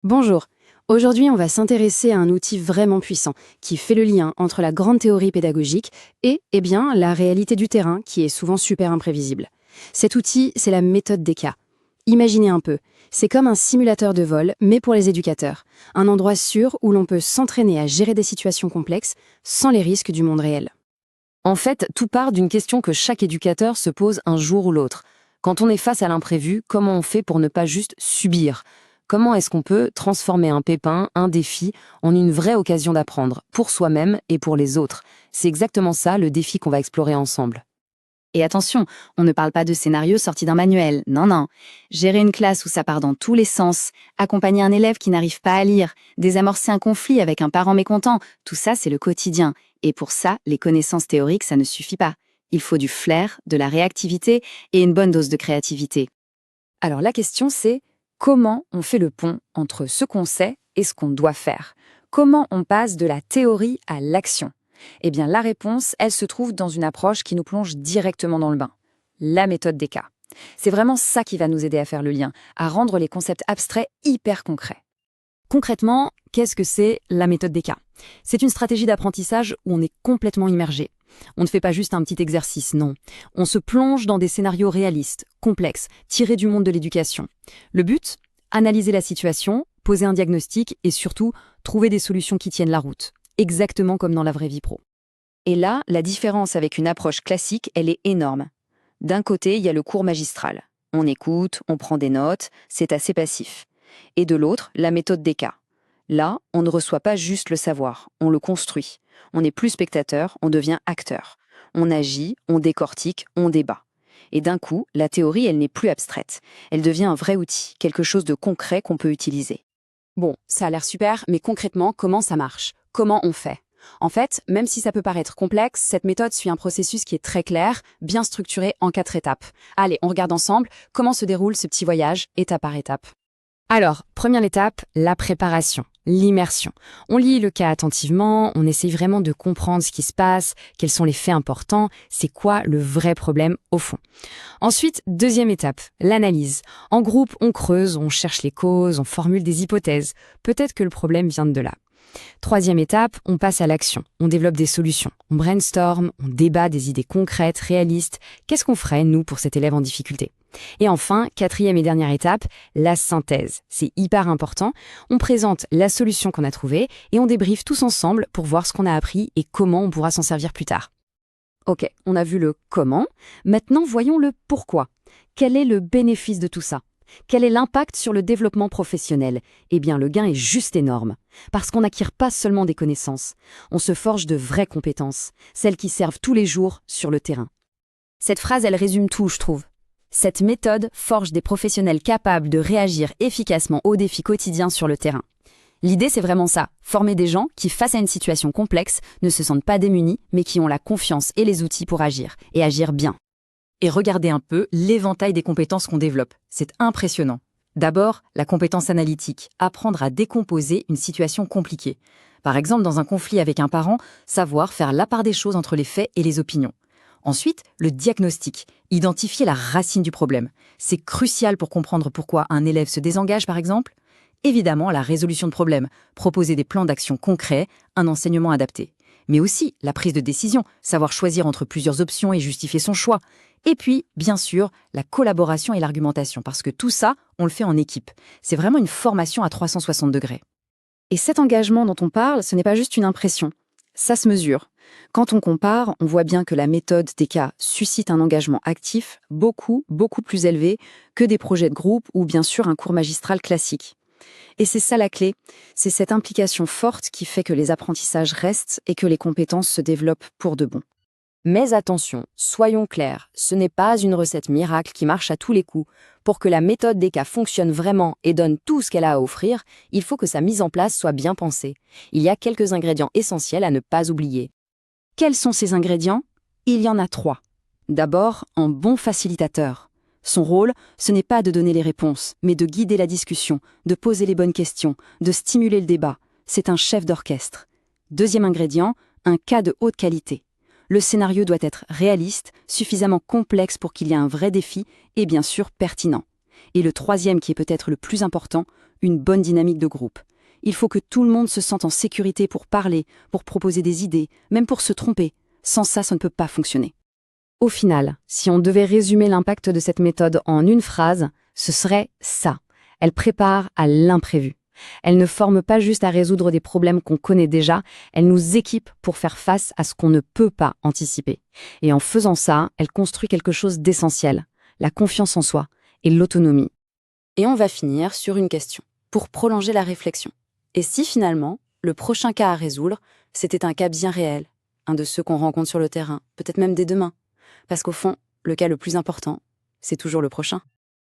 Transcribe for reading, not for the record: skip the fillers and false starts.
Bonjour. Aujourd'hui, on va s'intéresser à un outil vraiment puissant qui fait le lien entre la grande théorie pédagogique et, la réalité du terrain qui est souvent super imprévisible. Cet outil, c'est la méthode DECA. Imaginez un peu, c'est comme un simulateur de vol, mais pour les éducateurs. Un endroit sûr où l'on peut s'entraîner à gérer des situations complexes sans les risques du monde réel. En fait, tout part d'une question que chaque éducateur se pose un jour ou l'autre. Quand on est face à l'imprévu, comment on fait pour ne pas juste subir? Comment est-ce qu'on peut transformer un pépin, un défi, en une vraie occasion d'apprendre, pour soi-même et pour les autres? C'est exactement ça le défi qu'on va explorer ensemble. Et attention, on ne parle pas de scénario sorti d'un manuel, non, non. Gérer une classe où ça part dans tous les sens, accompagner un élève qui n'arrive pas à lire, désamorcer un conflit avec un parent mécontent, tout ça c'est le quotidien. Et pour ça, les connaissances théoriques, ça ne suffit pas. Il faut du flair, de la réactivité et une bonne dose de créativité. Alors la question c'est, comment on fait le pont entre ce qu'on sait et ce qu'on doit faire? Comment on passe de la théorie à l'action? Eh bien, la réponse, elle se trouve dans une approche qui nous plonge directement dans le bain. La méthode DECA. C'est vraiment ça qui va nous aider à faire le lien, à rendre les concepts abstraits hyper concrets. Concrètement, qu'est-ce que c'est la méthode DECA? C'est une stratégie d'apprentissage où on est complètement immergé. On ne fait pas juste un petit exercice, non. On se plonge dans des scénarios réalistes, complexes, tirés du monde de l'éducation. Le but? Analyser la situation, poser un diagnostic et surtout, trouver des solutions qui tiennent la route. Exactement comme dans la vraie vie pro. Et là, la différence avec une approche classique, elle est énorme. D'un côté, il y a le cours magistral. On écoute, on prend des notes, c'est assez passif. Et de l'autre, la méthode DECA. Là, on ne reçoit pas juste le savoir, on le construit. On n'est plus spectateur, on devient acteur. On agit, on décortique, on débat. Et d'un coup, la théorie, elle n'est plus abstraite. Elle devient un vrai outil, quelque chose de concret qu'on peut utiliser. Bon, ça a l'air super, mais concrètement, comment ça marche? Comment on fait? En fait, même si ça peut paraître complexe, cette méthode suit un processus qui est très clair, bien structuré en 4 étapes. Allez, on regarde ensemble comment se déroule ce petit voyage, étape par étape. Alors, première étape, la préparation, l'immersion. On lit le cas attentivement, on essaye vraiment de comprendre ce qui se passe, quels sont les faits importants, c'est quoi le vrai problème au fond. Ensuite, deuxième étape, l'analyse. En groupe, on creuse, on cherche les causes, on formule des hypothèses. Peut-être que le problème vient de là. Troisième étape, on passe à l'action. On développe des solutions. On brainstorm, on débat des idées concrètes, réalistes. Qu'est-ce qu'on ferait, nous, pour cet élève en difficulté? Et enfin, quatrième et dernière étape, la synthèse. C'est hyper important. On présente la solution qu'on a trouvée et on débriefe tous ensemble pour voir ce qu'on a appris et comment on pourra s'en servir plus tard. Ok, on a vu le comment. Maintenant, voyons le pourquoi. Quel est le bénéfice de tout ça? Quel est l'impact sur le développement professionnel? Eh bien, le gain est juste énorme. Parce qu'on n'acquiert pas seulement des connaissances. On se forge de vraies compétences, celles qui servent tous les jours sur le terrain. Cette phrase, elle résume tout, je trouve. Cette méthode forge des professionnels capables de réagir efficacement aux défis quotidiens sur le terrain. L'idée, c'est vraiment ça, former des gens qui, face à une situation complexe, ne se sentent pas démunis, mais qui ont la confiance et les outils pour agir, et agir bien. Et regardez un peu l'éventail des compétences qu'on développe. C'est impressionnant. D'abord, la compétence analytique, apprendre à décomposer une situation compliquée. Par exemple, dans un conflit avec un parent, savoir faire la part des choses entre les faits et les opinions. Ensuite, le diagnostic, identifier la racine du problème. C'est crucial pour comprendre pourquoi un élève se désengage, par exemple. Évidemment, la résolution de problèmes, proposer des plans d'action concrets, un enseignement adapté. Mais aussi la prise de décision, savoir choisir entre plusieurs options et justifier son choix. Et puis, bien sûr, la collaboration et l'argumentation, parce que tout ça, on le fait en équipe. C'est vraiment une formation à 360 degrés. Et cet engagement dont on parle, ce n'est pas juste une impression. Ça se mesure. Quand on compare, on voit bien que la méthode DECA suscite un engagement actif beaucoup plus élevé que des projets de groupe ou bien sûr un cours magistral classique. Et c'est ça la clé, c'est cette implication forte qui fait que les apprentissages restent et que les compétences se développent pour de bon. Mais attention, soyons clairs, ce n'est pas une recette miracle qui marche à tous les coups. Pour que la méthode DECA fonctionne vraiment et donne tout ce qu'elle a à offrir, il faut que sa mise en place soit bien pensée. Il y a quelques ingrédients essentiels à ne pas oublier. Quels sont ces ingrédients? Il y en a 3. D'abord, un bon facilitateur. Son rôle, ce n'est pas de donner les réponses, mais de guider la discussion, de poser les bonnes questions, de stimuler le débat. C'est un chef d'orchestre. Deuxième ingrédient, un cas de haute qualité. Le scénario doit être réaliste, suffisamment complexe pour qu'il y ait un vrai défi et bien sûr pertinent. Et le troisième, qui est peut-être le plus important, une bonne dynamique de groupe. Il faut que tout le monde se sente en sécurité pour parler, pour proposer des idées, même pour se tromper. Sans ça, ça ne peut pas fonctionner. Au final, si on devait résumer l'impact de cette méthode en une phrase, ce serait ça. Elle prépare à l'imprévu. Elle ne forme pas juste à résoudre des problèmes qu'on connaît déjà, elle nous équipe pour faire face à ce qu'on ne peut pas anticiper. Et en faisant ça, elle construit quelque chose d'essentiel, la confiance en soi et l'autonomie. Et on va finir sur une question, pour prolonger la réflexion. Et si finalement, le prochain cas à résoudre, c'était un cas bien réel, un de ceux qu'on rencontre sur le terrain, peut-être même dès demain? Parce qu'au fond, le cas le plus important, c'est toujours le prochain.